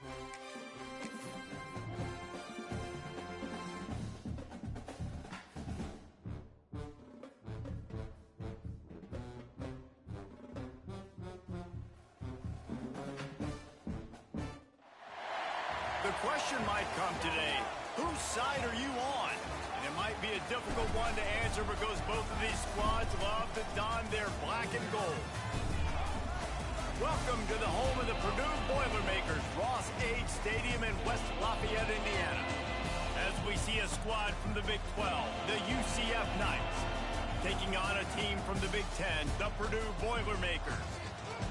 The question might come today, whose side are you on? And it might be a difficult one to answer because both of these squads love to don their black and gold. Welcome to the home of the Purdue Boilermakers, Ross-Age Stadium in West Lafayette, Indiana. As we see a squad from the Big 12, the UCF Knights, taking on a team from the Big 10, the Purdue Boilermakers.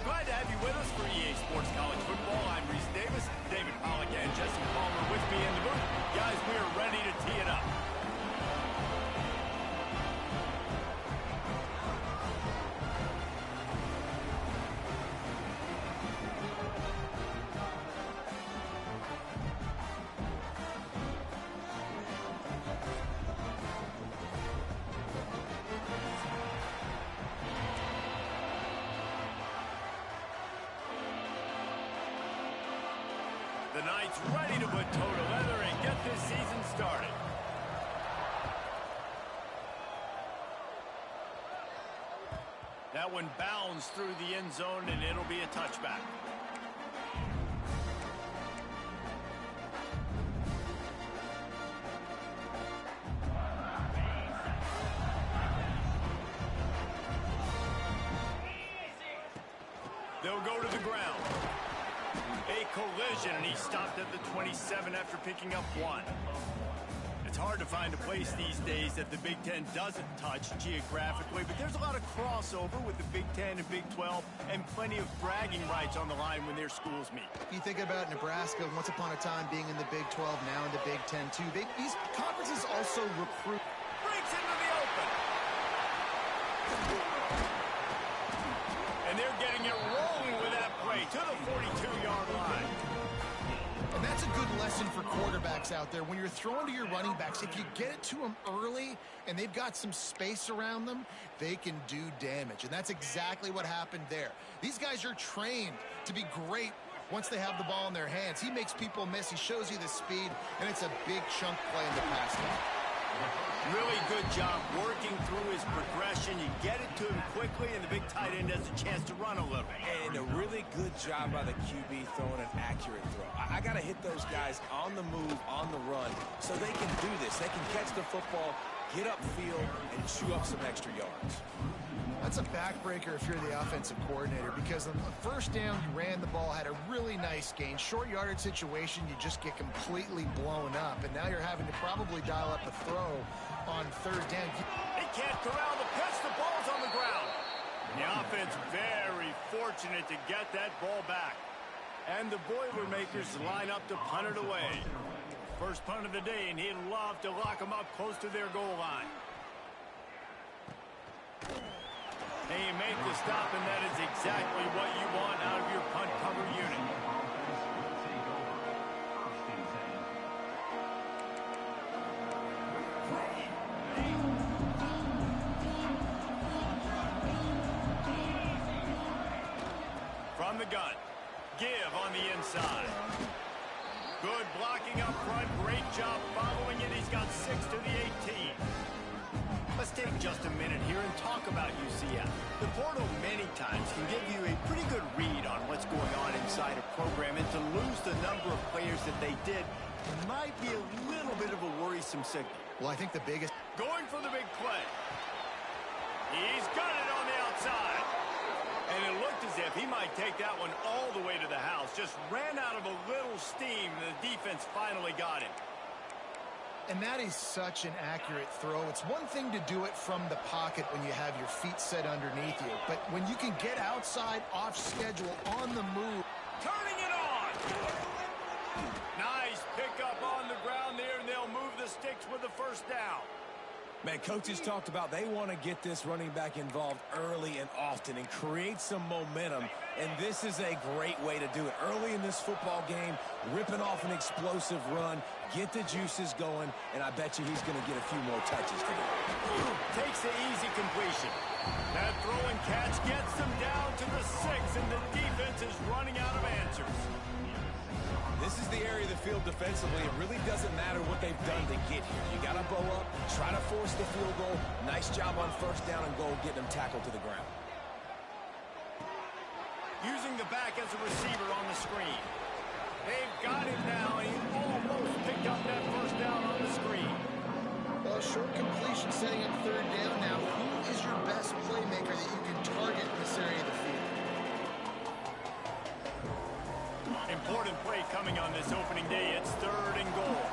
Glad to have you with us for EA Sports College Football. I'm Reese Davis, David Pollack, and Jesse Palmer with me in the booth. Guys, we are ready to tee it up. The Knights ready to put toe to leather and get this season started. That one bounds through the end zone, and it'll be a touchback. They'll go to the ground. A collision, and he stopped at the 27 after picking up one. It's hard to find a place these days that the Big Ten doesn't touch geographically, but there's a lot of crossover with the Big Ten and Big 12 and plenty of bragging rights on the line when their schools meet. You think about Nebraska, once upon a time being in the Big 12, now in the Big 10 too. These conferences also recruit. Breaks into the open. And they're getting it rolling with that play to the 42-yard line. And that's a good lesson for quarterbacks out there. When you're throwing to your running backs, if you get it to them early and they've got some space around them, they can do damage. And that's exactly what happened there. These guys are trained to be great once they have the ball in their hands. He makes people miss. He shows you the speed, and it's a big chunk play in the pass game. Really good job working through his progression. You get it to him quickly, and the big tight end has a chance to run a little. And a really good job by the QB throwing an accurate throw. I got to hit those guys on the move, on the run, so they can do this. They can catch the football, get upfield, and chew up some extra yards. That's a backbreaker if you're the offensive coordinator, because on the first down, you ran the ball, had a really nice gain. Short yardage situation, you just get completely blown up, and now you're having to probably dial up a throw on third down. They can't corral the pitch. The ball's on the ground. The offense very fortunate to get that ball back. And the Boilermakers line up to punt it away. First punt of the day, and he'd love to lock them up close to their goal line. And you make the stop, and that is exactly what you want out of your punt cover unit. From the gun, give on the inside. Good blocking up front, great job following it. He's got 6 to the 18. Let's take just a minute here and talk about UCF. The portal many times can give you a pretty good read on what's going on inside a program, and to lose the number of players that they did might be a little bit of a worrisome signal. Well, I think the biggest... Going for the big play. He's got it on the outside. And it looked as if he might take that one all the way to the house. Just ran out of a little steam. The defense finally got him. And that is such an accurate throw. It's one thing to do it from the pocket when you have your feet set underneath you, but when you can get outside, off schedule, on the move. Turning it on! Nice pickup on the ground there, and they'll move the sticks with the first down. Man, coaches talked about they want to get this running back involved early and often and create some momentum, and this is a great way to do it. Early in this football game, ripping off an explosive run, get the juices going, and I bet you he's going to get a few more touches today. Takes the easy completion. That throw and catch gets them down to the 6, and the defense is running out of answers. This the area of the field defensively, it really doesn't matter what they've done to get here. You got to bow up, try to force the field goal. Nice job on first down and goal, getting them tackled to the ground. Using the back as a receiver on the screen. They've got him now, and he almost picked up that first down on the screen. Well, short completion setting up third down now. Who is your best playmaker that you can target in this area of the field? Important play coming on this opening day. It's third and goal.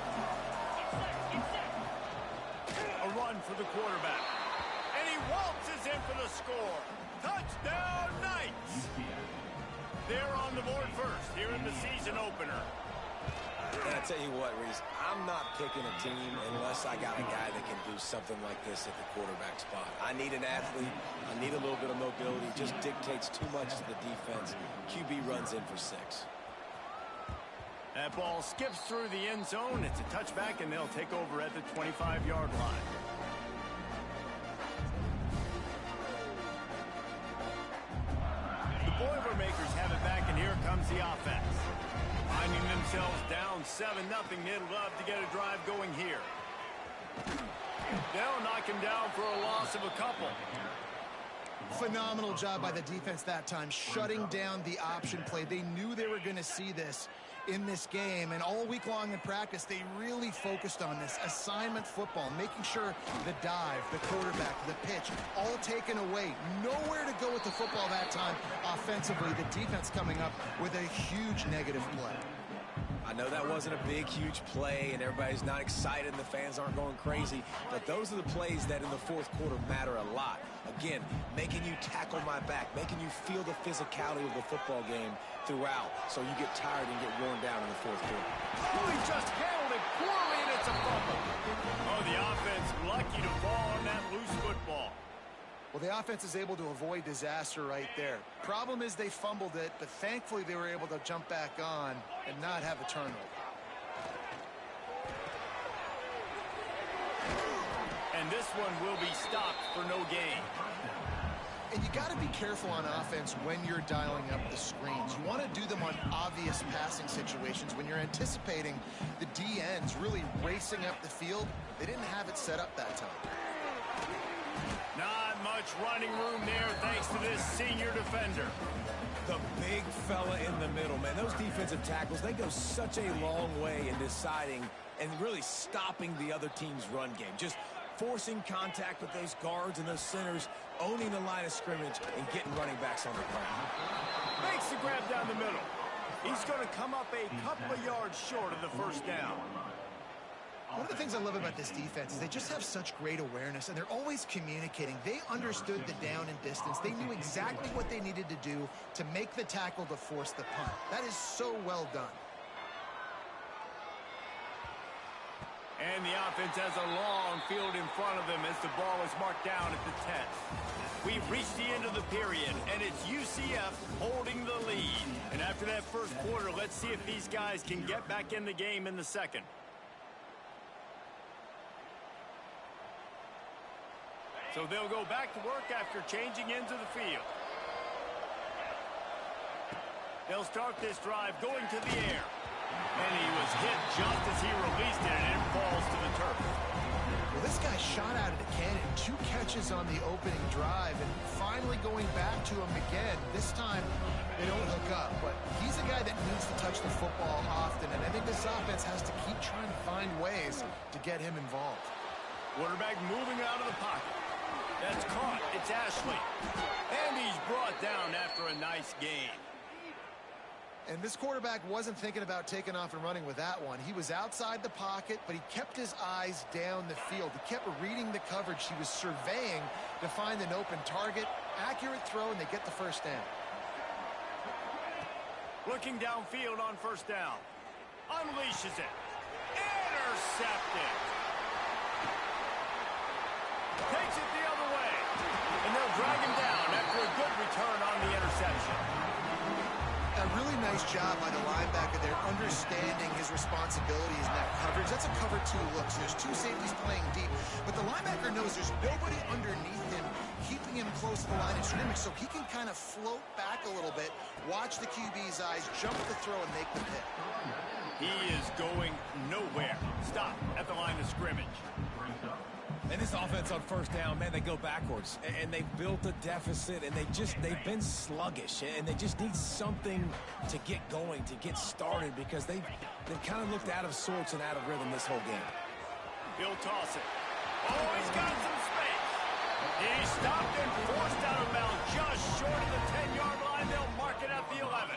A run for the quarterback. And he waltzes in for the score. Touchdown, Knights! They're on the board first here in the season opener. And I tell you what, Reese, I'm not picking a team unless I got a guy that can do something like this at the quarterback spot. I need an athlete. I need a little bit of mobility. It just dictates too much to the defense. QB runs in for 6. That ball skips through the end zone. It's a touchback, and they'll take over at the 25-yard line. The Boilermakers have it back, and here comes the offense. Finding themselves down 7-0, they'd love to get a drive going here. They'll knock him down for a loss of a couple. Phenomenal job by the defense that time, shutting down the option play. They knew they were going to see this in this game, and all week long in practice, they really focused on this assignment football, making sure the dive, the quarterback, the pitch, all taken away. Nowhere to go with the football that time offensively. The defense coming up with a huge negative play. I know that wasn't a big, huge play, and everybody's not excited, and the fans aren't going crazy, but those are the plays that in the fourth quarter matter a lot. Again, making you tackle my back, making you feel the physicality of the football game throughout, so you get tired and get worn down in the fourth quarter. Oh, he just handled it poorly, and it's a fumble. Oh, the offense lucky to fall on that loose football. Well, the offense is able to avoid disaster right there. Problem is they fumbled it, but thankfully they were able to jump back on and not have a turnover. And this one will be stopped for no gain. And you got to be careful on offense when you're dialing up the screens. You want to do them on obvious passing situations. When you're anticipating the DNs really racing up the field, they didn't have it set up that time. Not much running room there thanks to this senior defender. The big fella in the middle, man. Those defensive tackles, they go such a long way in deciding and really stopping the other team's run game. Just forcing contact with those guards and those centers, owning the line of scrimmage, and getting running backs on the ground. Makes the grab down the middle. He's going to come up a couple of yards short of the first down. One of the things I love about this defense is they just have such great awareness, and they're always communicating. They understood the down and distance. They knew exactly what they needed to do to make the tackle to force the punt. That is so well done. And the offense has a long field in front of them as the ball is marked down at the 10. We've reached the end of the period, and it's UCF holding the lead. And after that first quarter, let's see if these guys can get back in the game in the second. So they'll go back to work after changing into the field. They'll start this drive going to the air. And he was hit just as he released it, and it falls to the turf. Well, this guy shot out of the cannon. 2 catches on the opening drive, and finally going back to him again. This time, they don't hook up, but he's a guy that needs to touch the football often, and I think this offense has to keep trying to find ways to get him involved. Quarterback moving out of the pocket. That's caught. It's Ashley. And he's brought down after a nice gain. And this quarterback wasn't thinking about taking off and running with that one. He was outside the pocket, but he kept his eyes down the field. He kept reading the coverage. He was surveying to find an open target. Accurate throw, and they get the first down. Looking downfield on first down. Unleashes it. Intercepted. Takes it the other way. And they'll drag him down after a good return on the interception. A really nice job by the linebacker there, understanding his responsibilities in that coverage. That's a cover 2 look. So there's 2 safeties playing deep, but the linebacker knows there's nobody underneath him, keeping him close to the line of scrimmage, so he can kind of float back a little bit, watch the QB's eyes, jump the throw, and make the pick. He And this offense on first down, man, they go backwards. And they've built a deficit, and they've been sluggish. And they just need something to get going, to get started, because they've kind of looked out of sorts and out of rhythm this whole game. He'll toss it. Oh, he's got some space. He stopped and forced out of bounds just short of the 10-yard line. They'll mark it at the 11.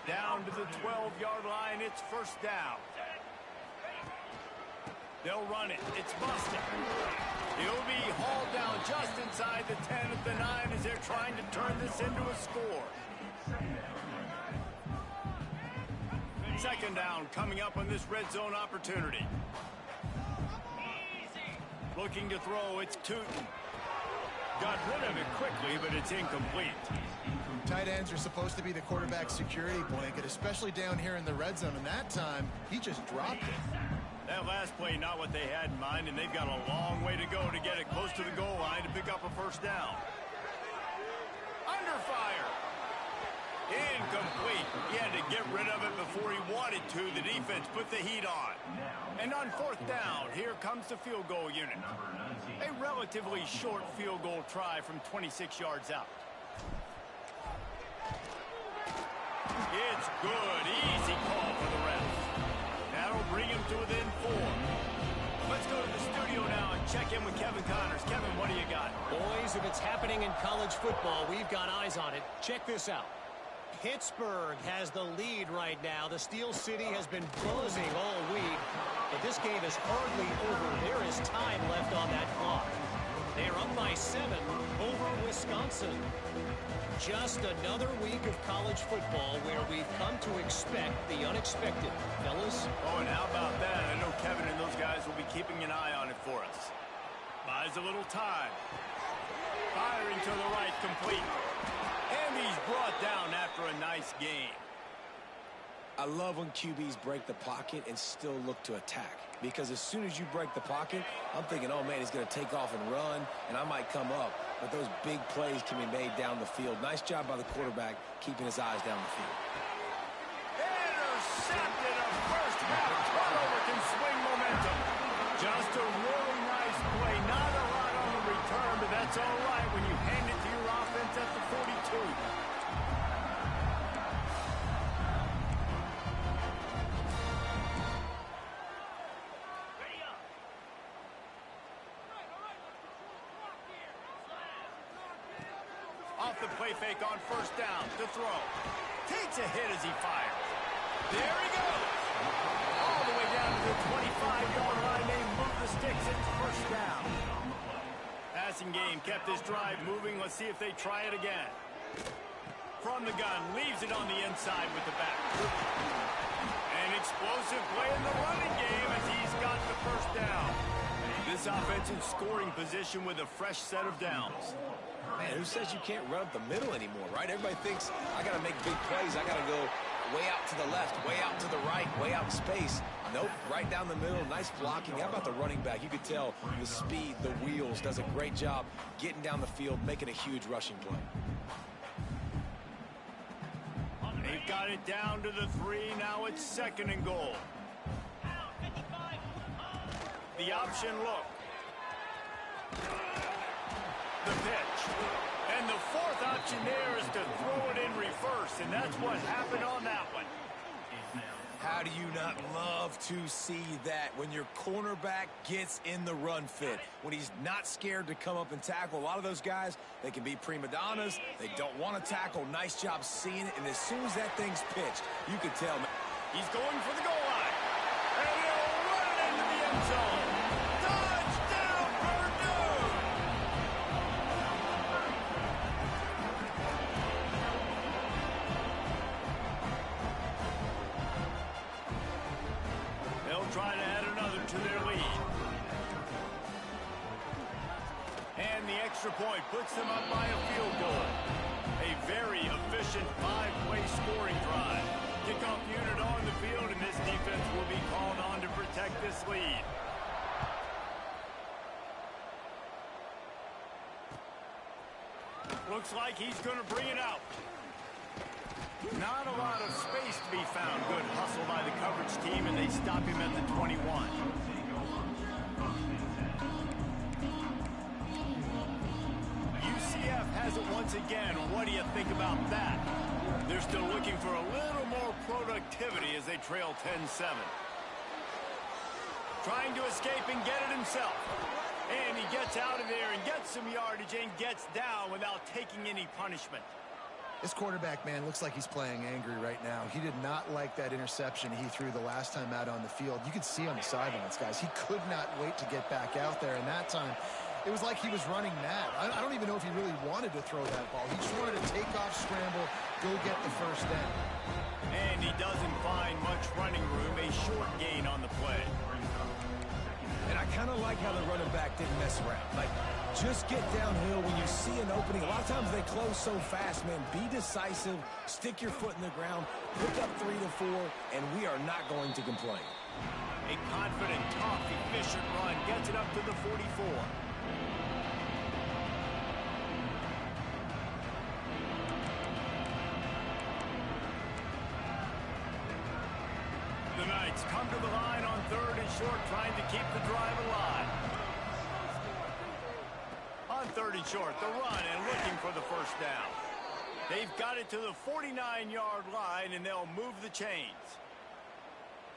Down to the 12-yard line. It's first down. They'll run it. It's busted. He'll be hauled down just inside the 10 at the 9 as they're trying to turn this into a score. Second down coming up on this red zone opportunity. Looking to throw, it's Tootin. Got rid of it quickly, but it's incomplete. Tight ends are supposed to be the quarterback's security blanket, especially down here in the red zone, and that time, he just dropped it. That last play, not what they had in mind, and they've got a long way to go to get it close to the goal line to pick up a first down. Under fire. Incomplete. He had to get rid of it before he wanted to. The defense put the heat on. And on fourth down, here comes the field goal unit. A relatively short field goal try from 26 yards out. It's good. Easy call for the refs. That'll bring him to within 4. Let's go to the studio now and check in with Kevin Connors. Kevin, what do you got? Boys, if it's happening in college football, we've got eyes on it. Check this out. Pittsburgh has the lead right now. The Steel City has been buzzing all week, but this game is hardly over. There is time left on that clock. They're up by 7 over Wisconsin. Just another week of college football where we've come to expect the unexpected. Fellas? Oh, and how about that? I know Kevin and those guys will be keeping an eye on it for us. Buys a little time. Firing to the right, complete. And he's brought down after a nice game. I love when QBs break the pocket and still look to attack. Because as soon as you break the pocket, I'm thinking, oh, man, he's going to take off and run, and I might come up. But those big plays can be made down the field. Nice job by the quarterback keeping his eyes down the field. Intercepted. A first-half turnover can swing momentum. Just a really nice play. Not a lot on the return, but that's all right when you hand it to your offense at the 42. Off the play fake on first down to throw. Takes a hit as he fires. There he goes. All the way down to the 25-yard line. They move the sticks. It's first down. Passing game kept this drive moving. Let's see if they try it again. From the gun, leaves it on the inside with the back. An explosive play in the running game as he's got the first down. This offense in scoring position with a fresh set of downs. Man, who says you can't run up the middle anymore, right? Everybody thinks I got to make big plays. I got to go way out to the left, way out to the right, way out in space. Nope, right down the middle. Nice blocking. How about the running back? You could tell the speed, the wheels, does a great job getting down the field, making a huge rushing play. They've got it down to the 3. Now it's second and goal. The option look. The pitch. And the fourth option there is to throw it in reverse, and that's what happened on that one. How do you not love to see that when your cornerback gets in the run fit, when he's not scared to come up and tackle? A lot of those guys, they can be prima donnas. They don't want to tackle. Nice job seeing it, and as soon as that thing's pitched, you can tell. He's going for the goal line. And he'll run it into the end zone. Touchdown, Purdue! They'll try to add another to their lead. And the extra point puts them up by a field goal. A very efficient 5-play scoring drive. Kickoff unit on the field, and this defense will be called on to protect this lead. Looks like he's going to bring it out. Not a lot of space to be found. Good hustle by the coverage team, and they stop him at the 21. UCF has it once again. What do you think about that? They're still looking for a little more productivity as they trail 10-7. Trying to escape and get it himself. And he gets out of there and gets some yardage and gets down without taking any punishment. This quarterback, man, looks like he's playing angry right now. He did not like that interception he threw the last time out on the field. You could see on the sidelines, guys. He could not wait to get back out there. And that time, it was like he was running mad. I don't even know if he really wanted to throw that ball. He just wanted to take off, scramble, go get the first down. And he doesn't find much running room. A short gain on the play. And I kind of like how the running back didn't mess around. Like, just get downhill when you see an opening. A lot of times they close so fast, man. Be decisive, stick your foot in the ground, pick up 3 to 4, and we are not going to complain. A confident, tough, efficient run gets it up to the 44. The Knights come to the line on 3rd and short, trying to keep the drive alive. On 3rd and short, the run and looking for the first down. They've got it to the 49-yard line, and they'll move the chains.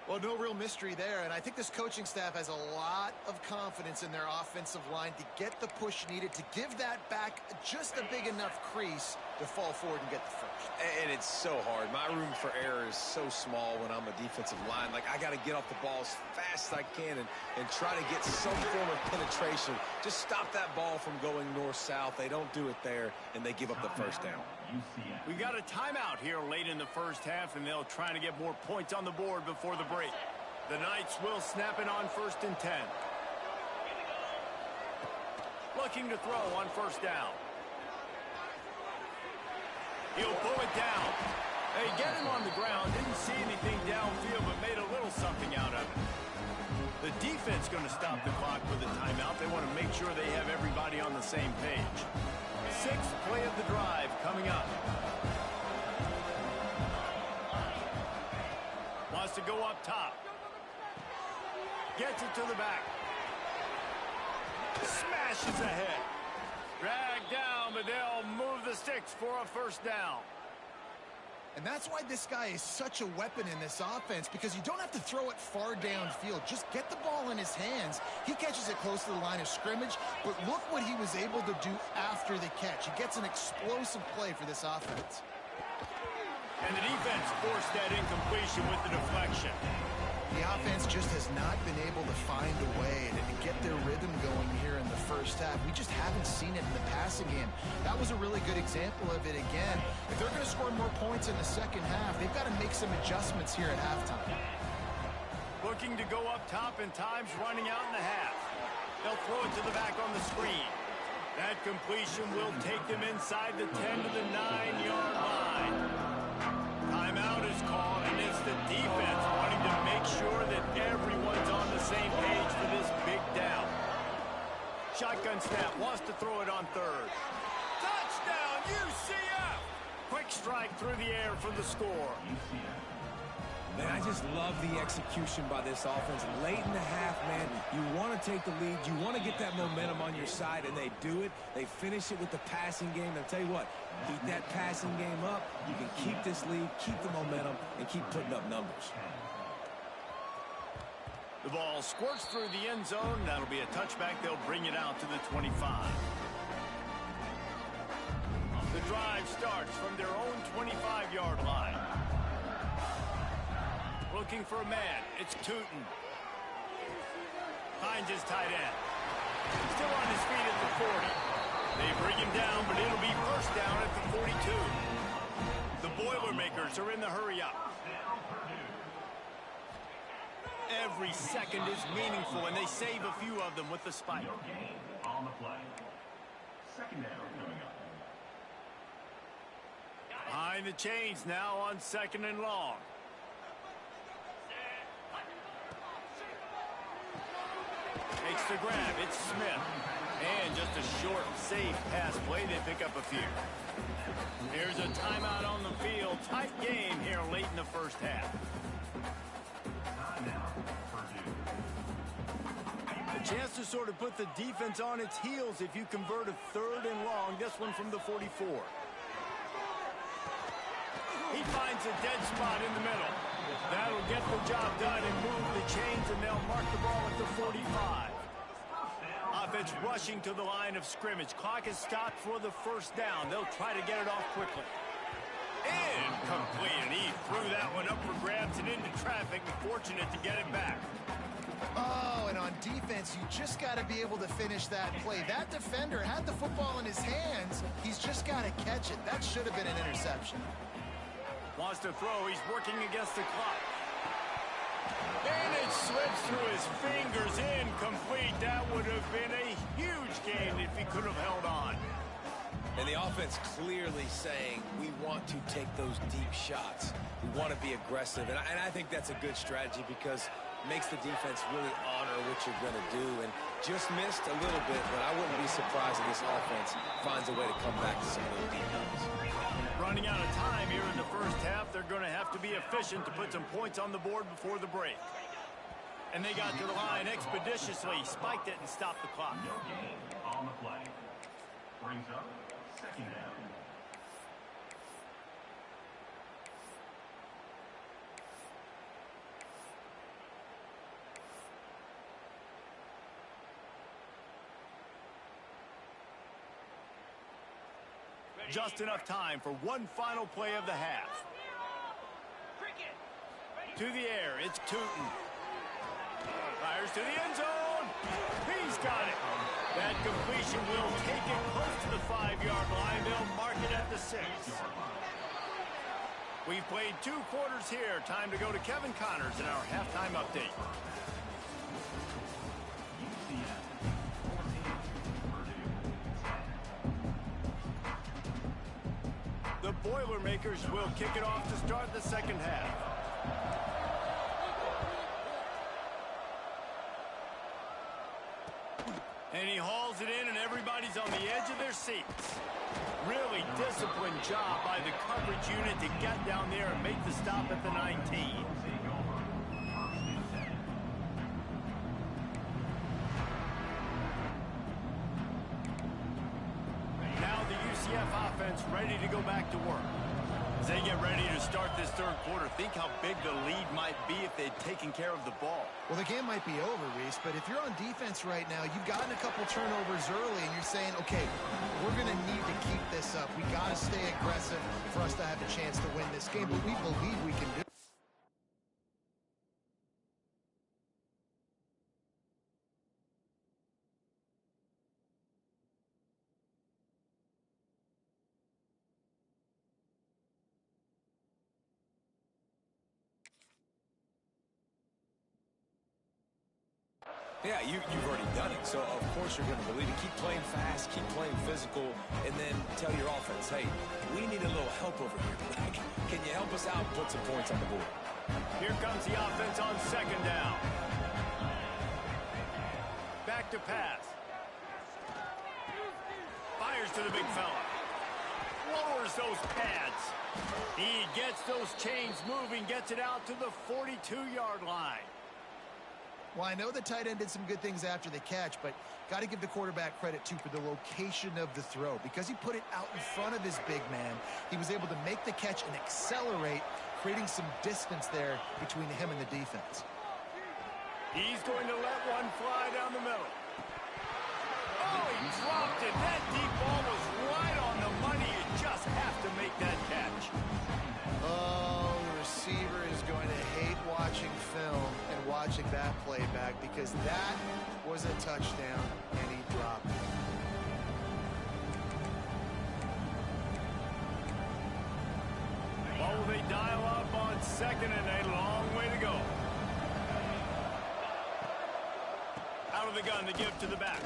Well, no real mystery there, and I think this coaching staff has a lot of confidence in their offensive line to get the push needed, to give that back just a big enough crease to fall forward and get the first. And it's so hard. My room for error is so small when I'm a defensive line. Like, I got to get off the ball as fast as I can and try to get some form of penetration. Just stop that ball from going north-south. They don't do it there, and they give up the first down. We've got a timeout here late in the first half, and they'll try to get more points on the board before the break. The Knights will snap it on 1st and 10. Looking to throw on 1st down. He'll pull it down. They get him on the ground. Didn't see anything downfield, but made a little something out of it. The defense going to stop the clock with a timeout. They want to make sure they have everybody on the same page. 6th play of the drive coming up. Wants to go up top. Gets it to the back. Smashes ahead. Dragged down, but they'll move the sticks for a first down. And that's why this guy is such a weapon in this offense, because you don't have to throw it far downfield. Just get the ball in his hands. He catches it close to the line of scrimmage, but look what he was able to do after the catch. He gets an explosive play for this offense. And the defense forced that incompletion with the deflection. The offense just has not been able to find a way to get their rhythm going here in the first half. We just haven't seen it in the passing game. That was a really good example of it again. If they're going to score more points in the second half, they've got to make some adjustments here at halftime. Looking to go up top, and time's running out in the half. They'll throw it to the back on the screen. That completion will take them inside the 10 to the 9-yard line. Timeout is called, and it's the defense wanting to make sure that everyone's on the same page for this big down. Shotgun snap, wants to throw it on 3rd. Touchdown, UCF! Quick strike through the air for the score. Man, I just love the execution by this offense. Late in the half, man, you want to take the lead. You want to get that momentum on your side, and they do it. They finish it with the passing game. I'll tell you what, keep that passing game up. You can keep this lead, keep the momentum, and keep putting up numbers. The ball squirts through the end zone. That'll be a touchback. They'll bring it out to the 25. The drive starts from their own 25-yard line. Looking for a man. It's Tootin. Finds his tight end. Still on his feet at the 40. They bring him down, but it'll be first down at the 42. The Boilermakers are in the hurry-up. Every second is meaningful, and they save a few of them with the spike. On the play. Second down coming up. Behind the chains now on 2nd and long. Takes the grab. It's Smith. And just a short, safe pass play. They pick up a few. Here's a timeout on the field. Tight game here late in the first half. The Chance to sort of put the defense on its heels if you convert a 3rd and long. This one from the 44. He finds a dead spot in the middle. That'll get the job done and move the chains, and they'll mark the ball at the 45. Offense rushing to the line of scrimmage. Clock is stopped for the 1st down. They'll try to get it off quickly. Incomplete, and he threw that one up for grabs and into traffic. Fortunate to get it back. Oh, and on defense, you just got to be able to finish that play. That defender had the football in his hands. He's just got to catch it. That should have been an interception. Wants to throw. He's working against the clock. And it slips through his fingers. Incomplete. That would have been a huge gain if he could have held on. And the offense clearly saying we want to take those deep shots. We want to be aggressive. And I think that's a good strategy because it makes the defense really honor what you're going to do. And just missed a little bit, but I wouldn't be surprised if this offense finds a way to come back to some of those deep numbers. Running out of time here in the 1st half. They're going to have to be efficient to put some points on the board before the break. And they got to the line expeditiously, spiked it, and stopped the clock. No gain on the play. Brings up 2nd down. Just enough time for one final play of the half. To the air, it's Tootin. Fires to the end zone. He's got it. That completion will take it close to the 5-yard line. They'll mark it at the 6. We've played 2 quarters here. Time to go to Kevin Connors in our halftime update. The Boilermakers will kick it off to start the 2nd half. And he hauls it in, and everybody's on the edge of their seats. Really disciplined job by the coverage unit to get down there and make the stop at the 19. Now the UCF offense ready to go back to work. As they get ready to start this 3rd quarter, think how big the lead might be if they'd taken care of the ball. Well, the game might be over, Reese, but if you're on defense right now, you've gotten a couple turnovers early, and you're saying, okay, we're going to need to keep this up. We got to stay aggressive for us to have a chance to win this game, but we believe we can do it. Yeah, you've already done it, so of course you're going to believe it. Keep playing fast, keep playing physical, and then tell your offense, hey, we need a little help over here. Can you help us out and put some points on the board? Here comes the offense on 2nd down. Back to pass. Fires to the big fella. Lowers those pads. He gets those chains moving, gets it out to the 42-yard line. Well, I know the tight end did some good things after the catch, but got to give the quarterback credit, too, for the location of the throw. Because he put it out in front of his big man, he was able to make the catch and accelerate, creating some distance there between him and the defense. He's going to let one fly down the middle. Oh, he dropped it. That deep ball was right on the money. You just have to make that catch. Oh, the receiver is going to hate watching film and watching that play back because that was a touchdown and he dropped it. Oh, they dial up on 2nd and a long way to go. Out of the gun to give to the back.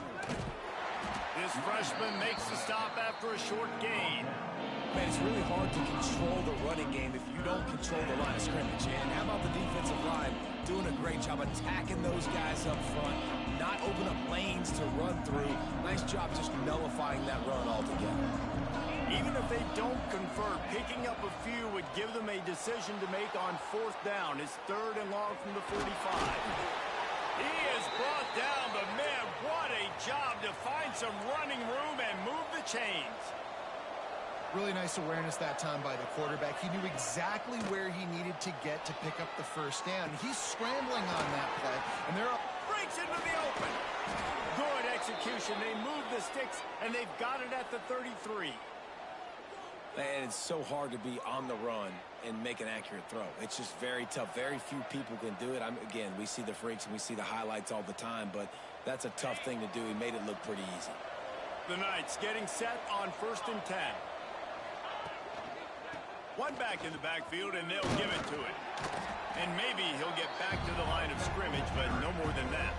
This freshman makes the stop after a short gain. Man, it's really hard to control the running game if you don't control the line of scrimmage. And how about the defensive line doing a great job attacking those guys up front, not open up lanes to run through. Nice job just nullifying that run altogether. Even if they don't convert, picking up a few would give them a decision to make on 4th down. It's 3rd and long from the 45. He is brought down, but man, what a job to find some running room and move the chains. Really nice awareness that time by the quarterback. He knew exactly where he needed to get to pick up the first down. He's scrambling on that play, and they're up. Breaks into the open. Good execution. They move the sticks, and they've got it at the 33. And it's so hard to be on the run and make an accurate throw. It's just very tough. Very few people can do it. Again, we see the freaks and we see the highlights all the time, but that's a tough thing to do. He made it look pretty easy. The Knights getting set on 1st and 10. One back in the backfield, and they'll give it to it. And maybe he'll get back to the line of scrimmage, but no more than that.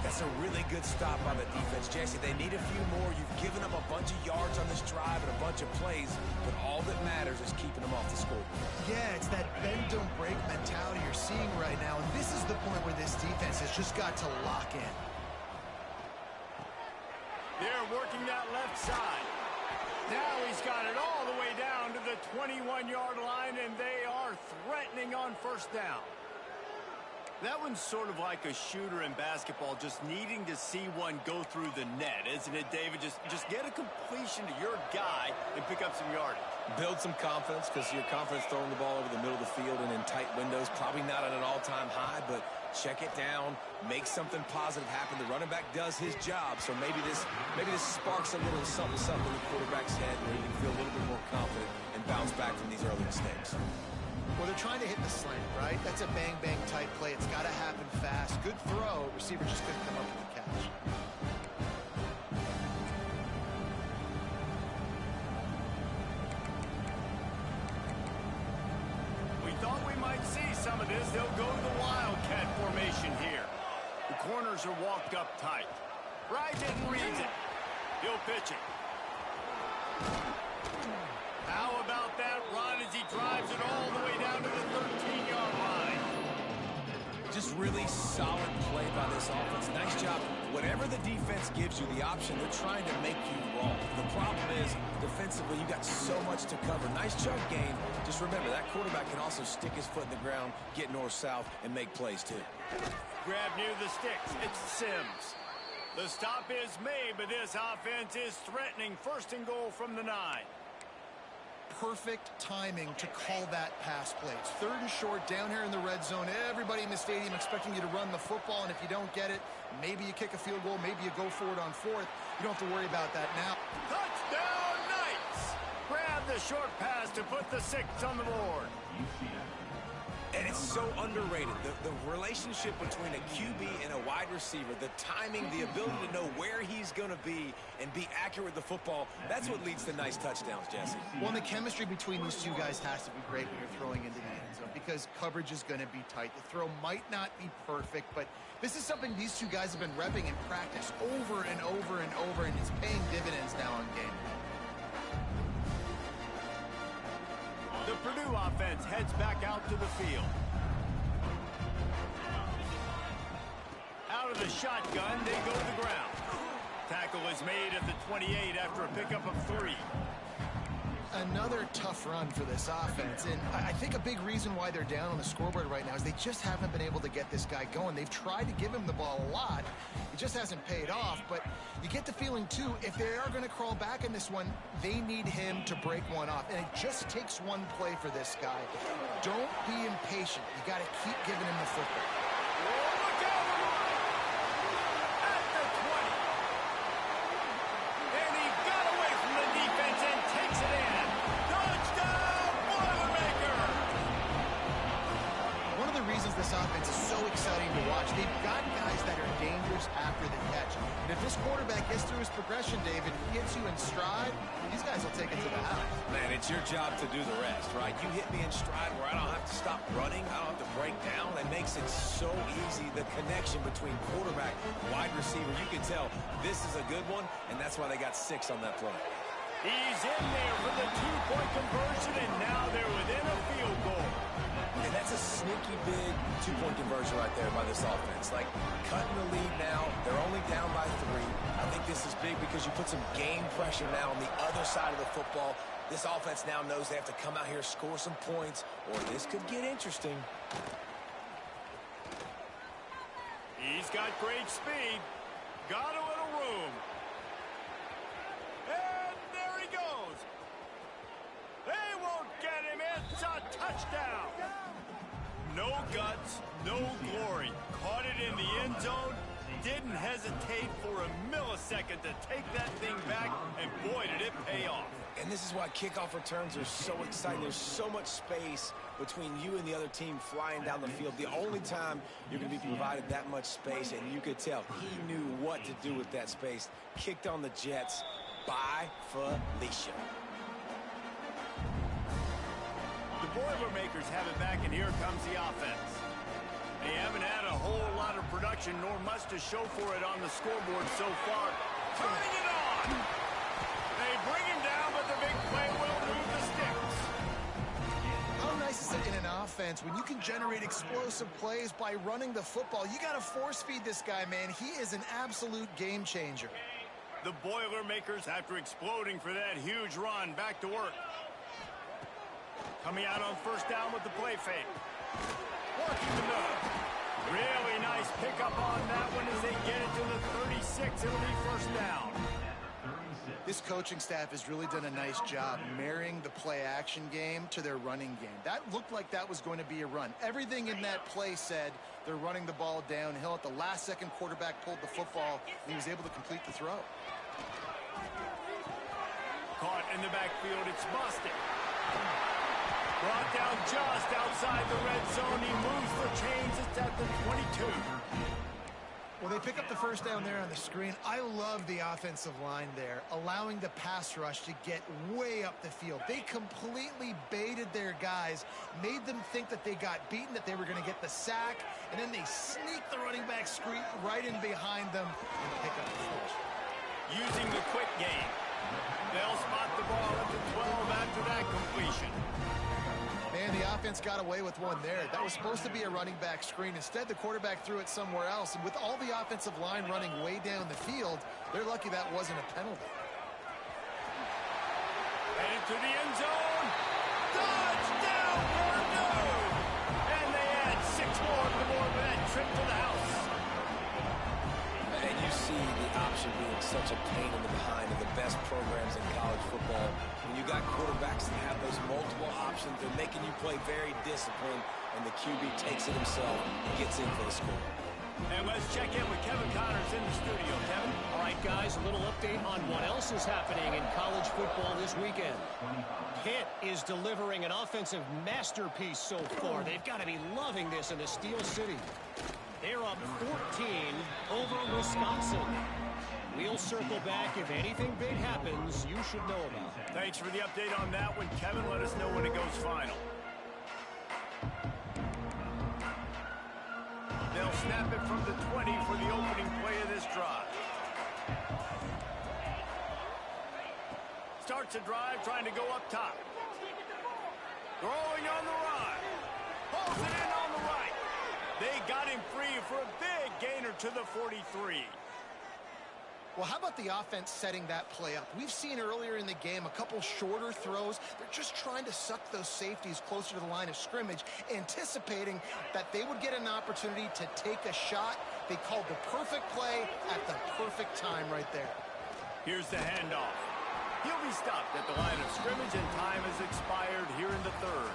That's a really good stop by the defense, Jesse. They need a few more. You've given them a bunch of yards on this drive and a bunch of plays, but all that matters is keeping them off the scoreboard. Yeah, it's that bend, don't break mentality you're seeing right now, and this is the point where this defense has just got to lock in. They're working that left side. Now he's got it all the way down to the 21-yard line, and they are threatening on 1st down. That one's sort of like a shooter in basketball, just needing to see one go through the net, isn't it, David? Just get a completion to your guy and pick up some yardage. Build some confidence, because your confidence throwing the ball over the middle of the field and in tight windows, probably not at an all-time high, but check it down, make something positive happen. The running back does his job, so maybe this sparks a little something in the quarterback's head where you can feel a little bit more confident and bounce back from these early mistakes. Well, they're trying to hit the slant, right? That's a bang-bang type play. It's got to happen fast. Good throw. Receiver just couldn't come up with the catch. We thought we might see some of this. They'll go to the Wildcat formation here. The corners are walked up tight. Rides it and reads it. He'll pitch it. How about that run as he drives it all the way down to the 13-yard line? Just really solid play by this offense. Nice job. Whatever the defense gives you, the option, they're trying to make you wrong. The problem is, defensively, you got so much to cover. Nice chunk gain. Just remember, that quarterback can also stick his foot in the ground, get north-south, and make plays, too. Grab near the sticks. It's Sims. The stop is made, but this offense is threatening 1st and goal from the 9. Perfect timing to call that pass play. It's 3rd and short down here in the red zone. Everybody in the stadium expecting you to run the football, and if you don't get it, maybe you kick a field goal, maybe you go for it on 4th. You don't have to worry about that now. Touchdown, Knights! Grab the short pass to put the 6 on the board. And it's so underrated. The relationship between a QB and a wide receiver, the timing, the ability to know where he's going to be and be accurate with the football, that's what leads to nice touchdowns, Jesse. Well, and the chemistry between these two guys has to be great when you're throwing into the end zone because coverage is going to be tight. The throw might not be perfect, but this is something these two guys have been repping in practice over and over and over, and it's paying dividends now on game. The Purdue offense heads back out to the field. Out of the shotgun, they go to the ground. Tackle is made at the 28 after a pickup of 3. Another tough run for this offense, and I think a big reason why they're down on the scoreboard right now is they just haven't been able to get this guy going. They've tried to give him the ball a lot. It just hasn't paid off, but you get the feeling, too, if they are going to crawl back in this one, they need him to break one off, and it just takes one play for this guy. Don't be impatient. You got to keep giving him the football. Look out! At the 20. And he got away from the defense and takes it in. Touchdown, Boilermaker! One of the reasons this offense is so exciting to watch, they've got guys that are dangerous after the catch. And if this quarterback gets through his progression, David, he hits you in stride, these guys will take it to the house. Man, it's your job to do the rest, right? You hit me in stride where I don't have to stop running. I don't have to break down. It makes it so easy. The connection between quarterback and wide receiver, you can tell this is a good one, and that's why they got 6 on that play. He's in there for the 2-point conversion, and now they're within a field goal. And that's a sneaky big 2-point conversion right there by this offense. Like, cutting the lead now. They're only down by 3. I think this is big because you put some game pressure now on the other side of the football. This offense now knows they have to come out here, score some points, or this could get interesting. great speed. Got a little room. And there he goes. They won't get him. It's a touchdown. No guts, no glory. Caught it in the end zone. Didn't hesitate for a millisecond to take that thing back, and boy, did it pay off. And this is why kickoff returns are so exciting. There's so much space between you and the other team flying down the field. The only time you're going to be provided that much space, and you could tell he knew what to do with that space. Kicked on the Jets by Felicia. The Boilermakers have it back, and here comes the offense. They haven't had a whole lot of production, nor much to show for it on the scoreboard so far. Turning it on! They bring him down, but the big play will move the sticks. How nice is it in an offense when you can generate explosive plays by running the football? You got to force feed this guy, man. He is an absolute game changer. The Boilermakers, after exploding for that huge run, back to work. Coming out on first down with the play fake. Working the middle. Really nice pickup on that one as they get it to the 36. It'll be first down. This coaching staff has really done a nice job marrying the play-action game to their running game. That looked like that was going to be a run. Everything in that play said they're running the ball downhill. At the last second, quarterback pulled the football, and he was able to complete the throw. Caught in the backfield. It's Bostic. Brought down just outside the red zone. He moves the chains. It's at the 22. Well, they pick up the first down there on the screen. I love the offensive line there, allowing the pass rush to get way up the field. They completely baited their guys, made them think that they got beaten, that they were going to get the sack, and then they sneak the running back screen right in behind them and pick up the first. Using the quick game. They'll spot the ball at the 12 after that completion. Man, the offense got away with one there. That was supposed to be a running back screen. Instead, the quarterback threw it somewhere else. And with all the offensive line running way down the field, they're lucky that wasn't a penalty. Headed to the end zone. Touchdown, Purdue! And they add 6 more to the board with that trip to the house. And you see the option being such a pain in the behind of the best programs in college football. When you got quarterbacks that have those multiple options, they're making you play very disciplined, and the QB takes it himself and gets in for the score. And let's check in with Kevin Connors in the studio. Kevin? All right, guys, a little update on what else is happening in college football this weekend. Pitt is delivering an offensive masterpiece so far. They've got to be loving this in the Steel City. They're up 14 over Wisconsin. We'll circle back. If anything big happens, you should know about it. Thanks for the update on that one, Kevin. Let us know when it goes final. They'll snap it from the 20 for the opening play of this drive. Starts a drive trying to go up top. Throwing on the run. Pulls it in on the right. They got him free for a big gainer to the 43. Well, how about the offense setting that play up? We've seen earlier in the game a couple shorter throws. They're just trying to suck those safeties closer to the line of scrimmage, anticipating that they would get an opportunity to take a shot. They called the perfect play at the perfect time right there. Here's the handoff. He'll be stopped at the line of scrimmage, and time has expired here in the third.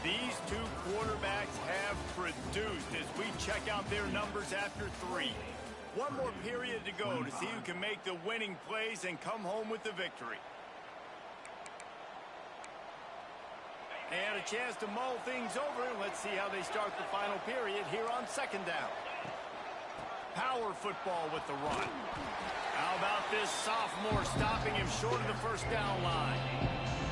These two quarterbacks have produced as we check out their numbers after 3. One more period to go to see who can make the winning plays and come home with the victory. They had a chance to mull things over, and let's see how they start the final period here on second down. Power football with the run. How about this sophomore stopping him short of the first down line?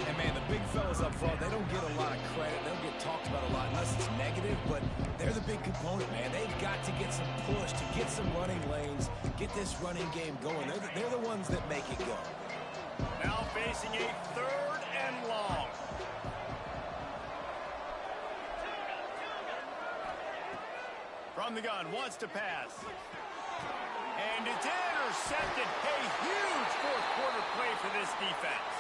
And, man, the big fellas up front, they don't get a lot of credit. They don't get talked about a lot unless it's negative, but they're the big component, man. They've got to get some push, to get some running lanes, get this running game going. They're the ones that make it go. Now facing a 3rd and long. From the gun, wants to pass. And it's intercepted. A huge fourth-quarter play for this defense.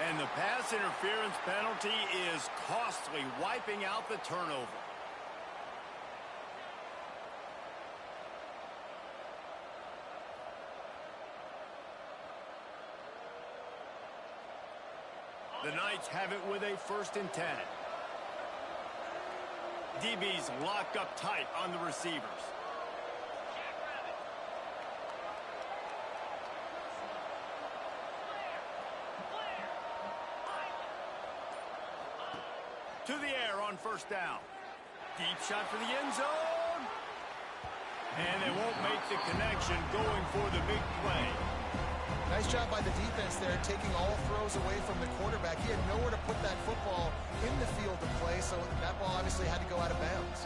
And the pass interference penalty is costly, wiping out the turnover. The Knights have it with a 1st and 10. DB's locked up tight on the receivers. To the air on 1st down. Deep shot for the end zone. And they won't make the connection going for the big play. Nice job by the defense there, taking all throws away from the quarterback. He had nowhere to put that football in the field to play, so that ball obviously had to go out of bounds.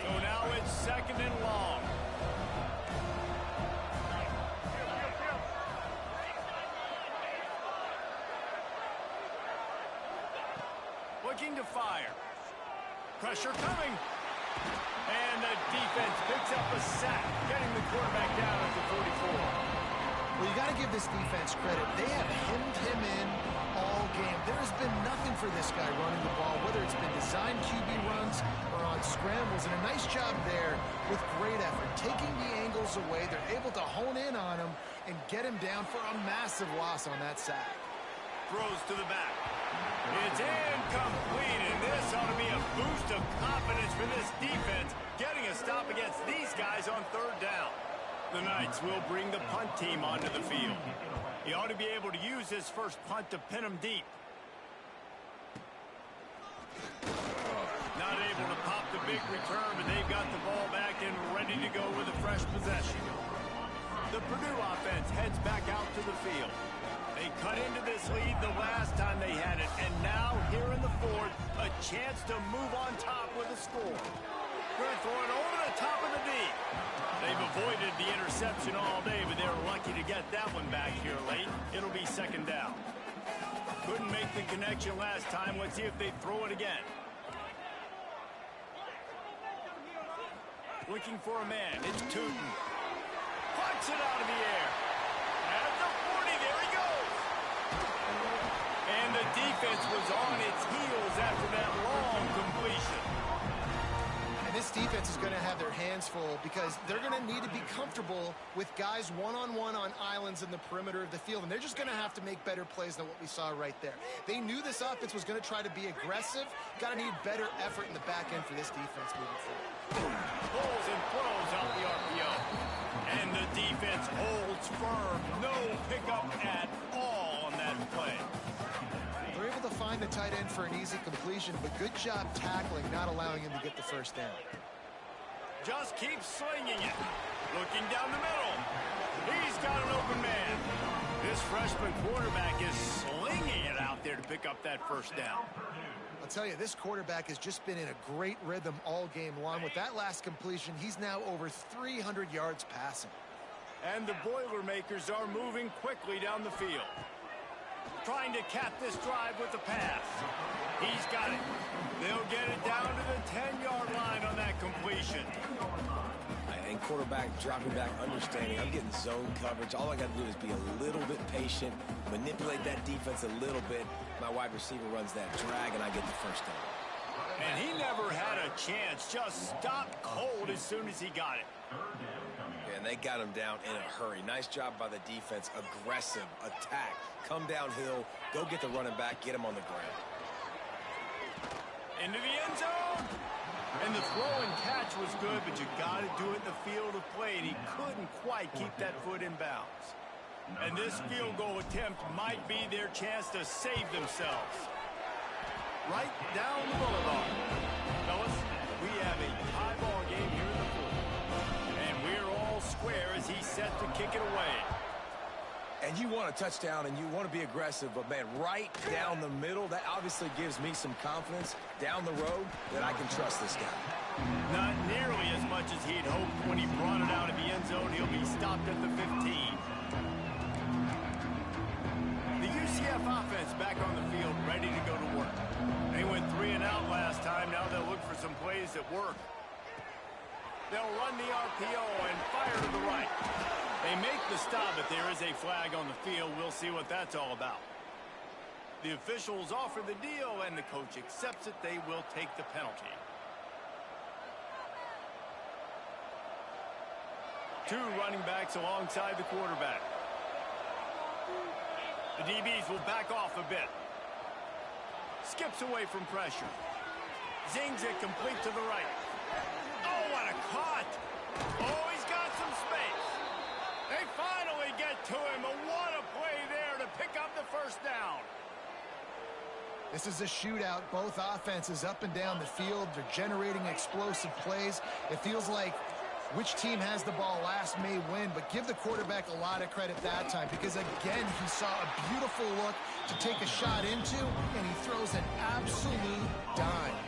So now it's 2nd and long. Looking to fire. Pressure coming. And the defense picks up a sack, getting the quarterback down at the 44. Well, you got to give this defense credit. They have hemmed him in all game. There has been nothing for this guy running the ball, whether it's been designed QB runs or on scrambles. And a nice job there with great effort. Taking the angles away, they're able to hone in on him and get him down for a massive loss on that sack. Throws to the back. It's incomplete, and this ought to be a boost of confidence for this defense, getting a stop against these guys on 3rd down. The Knights will bring the punt team onto the field. He ought to be able to use his first punt to pin him deep. Not able to pop the big return, but they've got the ball back and ready to go with a fresh possession. The Purdue offense heads back out to the field. They cut into this lead the last time they had it, and now here in the 4th, a chance to move on top with a score. Going to throw it over the top of the D. They've avoided the interception all day, but they're lucky to get that one back here late. It'll be 2nd down. Couldn't make the connection last time. Let's see if they throw it again. Looking for a man. It's Tootin. Punts it out of the air. At the 40, there he goes. And the defense was on its heels after that long completion. And this defense is going to have their hands full because they're going to need to be comfortable with guys one-on-one on islands in the perimeter of the field. And they're just going to have to make better plays than what we saw right there. They knew this offense was going to try to be aggressive. Got to need better effort in the back end for this defense moving forward. Pulls and throws out the RPO. And the defense holds firm. No pickup at all on that play. They're able to find the tight end for an easy completion, but good job tackling, not allowing him to get the 1st down. Just keeps slinging it. Looking down the middle. He's got an open man. This freshman quarterback is slinging it out there to pick up that 1st down. I'll tell you, this quarterback has just been in a great rhythm all game long. With that last completion, he's now over 300 yards passing. And the Boilermakers are moving quickly down the field. Trying to cap this drive with the pass. He's got it. They'll get it down to the 10-yard line on that completion. And quarterback dropping back, understanding I'm getting zone coverage. All I got to do is be a little bit patient, manipulate that defense a little bit. My wide receiver runs that drag, and I get the 1st down. And he never had a chance. Just stopped cold as soon as he got it. And they got him down in a hurry. Nice job by the defense. Aggressive attack. Come downhill. Go get the running back. Get him on the ground. Into the end zone. And the throw and catch was good, but you got to do it in the field of play, and he couldn't quite keep that foot in bounds. And this field goal attempt might be their chance to save themselves. Right down the boulevard. Fellas, we have a tie ball game here in the 4th. And we're all square as he's set to kick it away. And you want a touchdown, and you want to be aggressive, but, man, right down the middle, that obviously gives me some confidence down the road that I can trust this guy. Not nearly as much as he'd hoped when he brought it out of the end zone. He'll be stopped at the 15. The UCF offense back on the field, ready to go to work. They went 3 and out last time. Now they'll look for some plays that work. They'll run the RPO and fire to the right. They make the stop, but there is a flag on the field. We'll see what that's all about. The officials offer the deal, and the coach accepts it. They will take the penalty. 2 running backs alongside the quarterback. The DBs will back off a bit. Skips away from pressure. Zings it complete to the right. Oh, what a cut! Oh, he's got some space. They finally get to him, but what a play there to pick up the first down. This is a shootout. Both offenses up and down the field. They're generating explosive plays. It feels like which team has the ball last may win, but give the quarterback a lot of credit that time because, again, he saw a beautiful look to take a shot into, and he throws an absolute dime.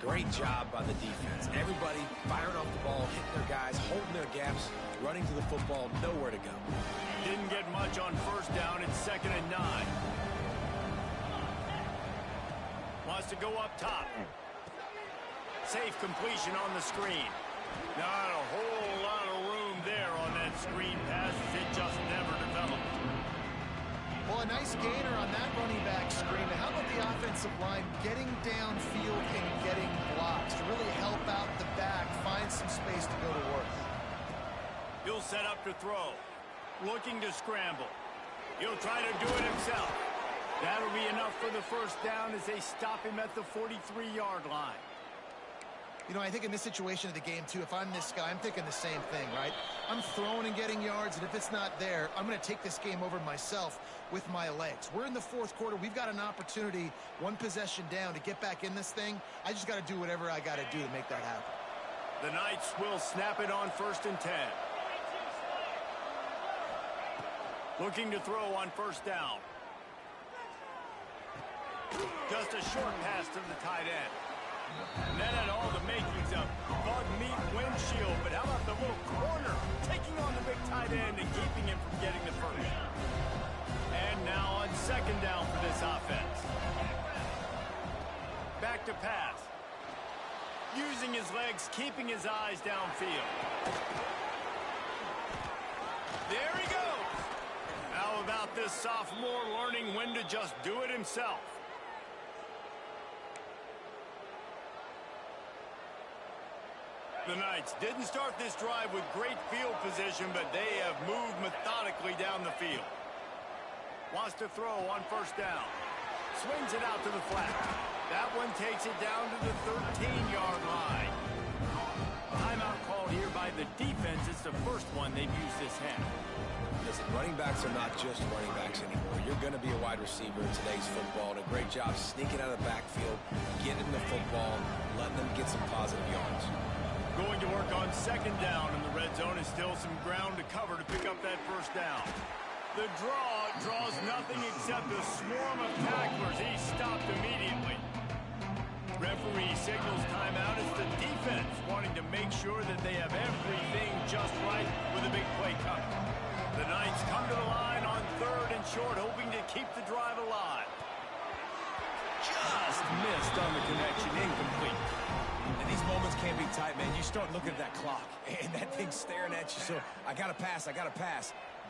Great job by the defense. Everybody firing off the ball, hitting their guys, holding their gaps, running to the football, nowhere to go. Didn't get much on first down. It's 2nd and 9. Wants to go up top. Safe completion on the screen. Not a whole lot of room there on that screen pass. It just never developed. Well, a nice gainer on that running back screen. How about the offensive line getting downfield and getting blocks to really help out the back, find some space to go to work? He'll set up to throw. Looking to scramble. He'll try to do it himself. That'll be enough for the first down as they stop him at the 43-yard line. You know, I think in this situation of the game, too, if I'm this guy, I'm thinking the same thing, right? I'm throwing and getting yards, and if it's not there, I'm going to take this game over myself with my legs. We're in the fourth quarter. We've got an opportunity, one possession down, to get back in this thing. I just got to do whatever I got to do to make that happen. The Knights will snap it on 1st and 10. Looking to throw on first down. Just a short pass to the tight end. And that had all the makings of bug meat windshield, but how about the little corner taking on the big tight end and keeping him from getting the first? And now on 2nd down for this offense. Back to pass. Using his legs, keeping his eyes downfield. There he goes. How about this sophomore learning when to just do it himself? The Knights didn't start this drive with great field position, but they have moved methodically down the field. Wants to throw on first down. Swings it out to the flat. That one takes it down to the 13-yard line. Timeout called here by the defense. It's the first one they've used this half. Listen, running backs are not just running backs anymore. You're going to be a wide receiver in today's football. And a great job sneaking out of the backfield, getting the football, letting them get some positive yards. Going to work on 2nd down, and the red zone is still some ground to cover to pick up that first down. The draw draws nothing except a swarm of tacklers. He's stopped immediately. Referee signals timeout. It's the defense wanting to make sure that they have everything just right with a big play coming. The Knights come to the line on 3rd and short, hoping to keep the drive alive. Just missed on the connection, incomplete. And these moments can't be tight, man. You start looking at that clock, and that thing's staring at you. So I got to pass.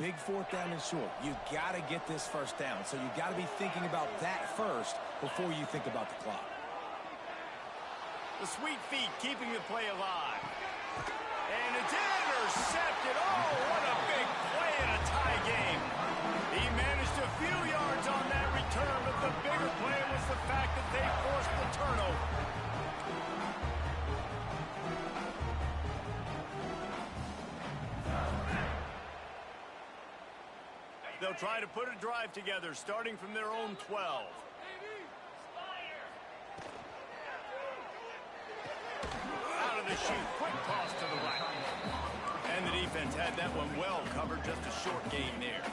Big 4th down and short. You got to get this first down. So you got to be thinking about that first before you think about the clock. The sweet feet keeping the play alive. And it's intercepted. Oh, what a big play in a tie game. He managed a few yards on that return, but the bigger play was the fact that they forced the turnover. They'll try to put a drive together, starting from their own 12. Out of the chute, quick toss to the right. And the defense had that one well covered, just a short gain there.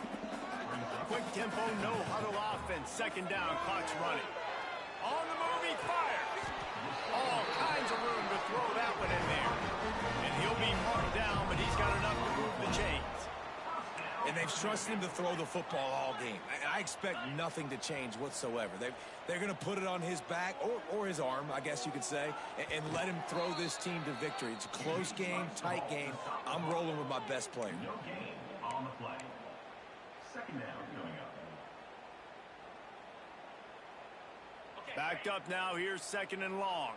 Quick tempo, no huddle offense, 2nd down, clock's running. On the move, he fires. All kinds of room to throw that one in there. And he'll be marked down, but he's got enough to move the chains. And they've trusted him to throw the football all game. I expect nothing to change whatsoever. They're going to put it on his back, or his arm, I guess you could say, and let him throw this team to victory. It's a close game, tight game. I'm rolling with my best player. No gain on the play. 2nd down coming up. Backed up now, here's 2nd and long.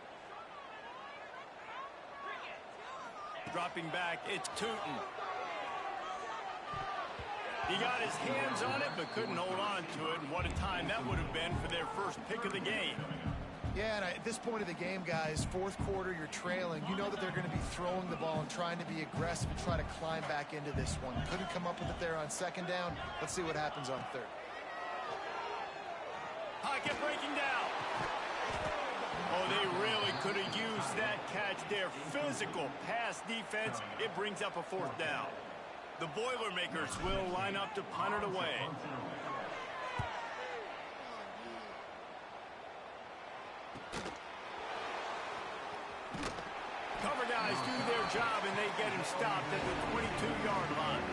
Dropping back, it's Tootin. He got his hands on it, but couldn't hold on to it. And what a time that would have been for their first pick of the game. Yeah, and at this point of the game, guys, fourth quarter, you're trailing. You know that they're going to be throwing the ball and trying to be aggressive and try to climb back into this one. Couldn't come up with it there on second down. Let's see what happens on third. Pocket breaking down. Oh, they really could have used that catch there. Physical pass defense. It brings up a fourth down. The Boilermakers will line up to punt it away. Cover guys do their job, and they get him stopped at the 22-yard line.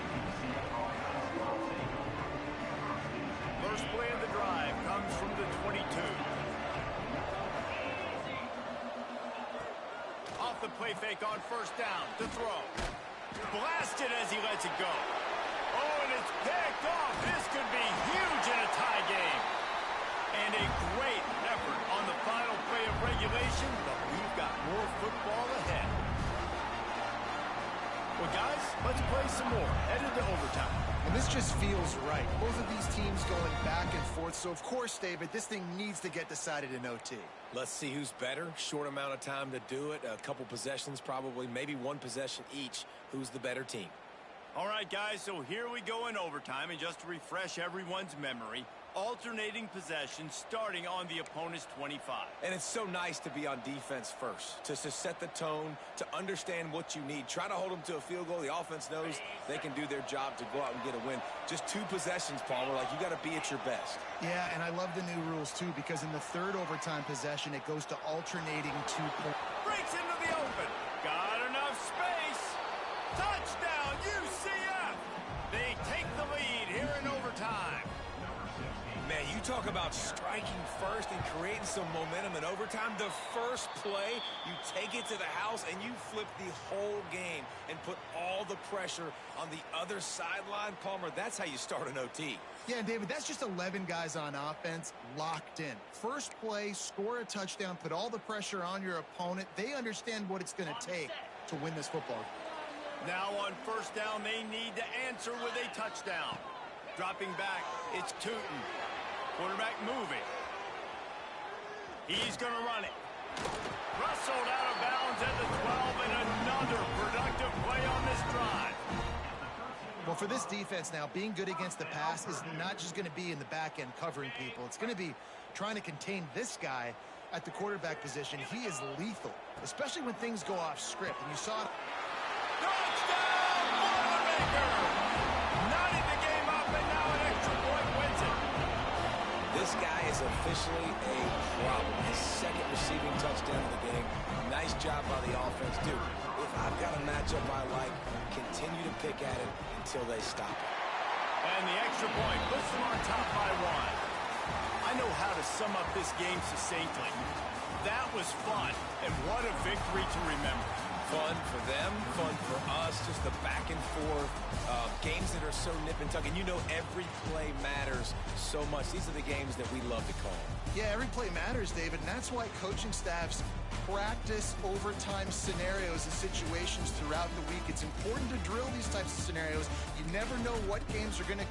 First play of the drive comes from the 22. Off the play fake on first down to throw. Blasted as he lets it go. Oh, and it's picked off. This could be huge in a tie game. And a great effort on the final play of regulation, but we've got more football ahead. Well, guys, let's play some more. Headed to overtime. And this just feels right. Both of these teams going back and forth. So, of course, David, this thing needs to get decided in OT. Let's see who's better. Short amount of time to do it. A couple possessions probably, maybe one possession each. Who's the better team? All right, guys, so here we go in overtime. And just to refresh everyone's memory, alternating possessions starting on the opponent's 25. And it's so nice to be on defense first, to set the tone, to understand what you need. Try to hold them to a field goal. The offense knows they can do their job to go out and get a win. Just two possessions, Palmer, like you got to be at your best. Yeah, and I love the new rules, too, because in the third overtime possession, it goes to alternating 2 points. Breaks into the open. Got enough space. Touchdown, UCF. They take the lead here in overtime. Man, you talk about striking first and creating some momentum in overtime. The first play, you take it to the house and you flip the whole game and put all the pressure on the other sideline. Palmer, that's how you start an OT. Yeah, David, that's just 11 guys on offense locked in. First play, score a touchdown, put all the pressure on your opponent. They understand what it's going to take to win this football game. Now on first down, they need to answer with a touchdown. Dropping back, it's Tootin. Quarterback moving. He's going to run it. Rustled out of bounds at the 12, and another productive play on this drive. Well, for this defense now, being good against the pass is not just going to be in the back end covering people. It's going to be trying to contain this guy at the quarterback position. He is lethal, especially when things go off script. And you saw it. Touchdown, Boilermaker! Knotting the game up, and now an extra point wins it. This guy is officially a problem. His second receiving touchdown of the game. Nice job by the offense. Dude, if I've got a matchup I like, continue to pick at it until they stop it. And the extra point puts them on top by 1. I know how to sum up this game succinctly. That was fun, and what a victory to remember. Fun for them, fun for us, just the back and forth, games that are so nip and tuck. And you know every play matters so much. These are the games that we love to call. Yeah, every play matters, David, and that's why coaching staffs practice overtime scenarios and situations throughout the week. It's important to drill these types of scenarios. You never know what games are going to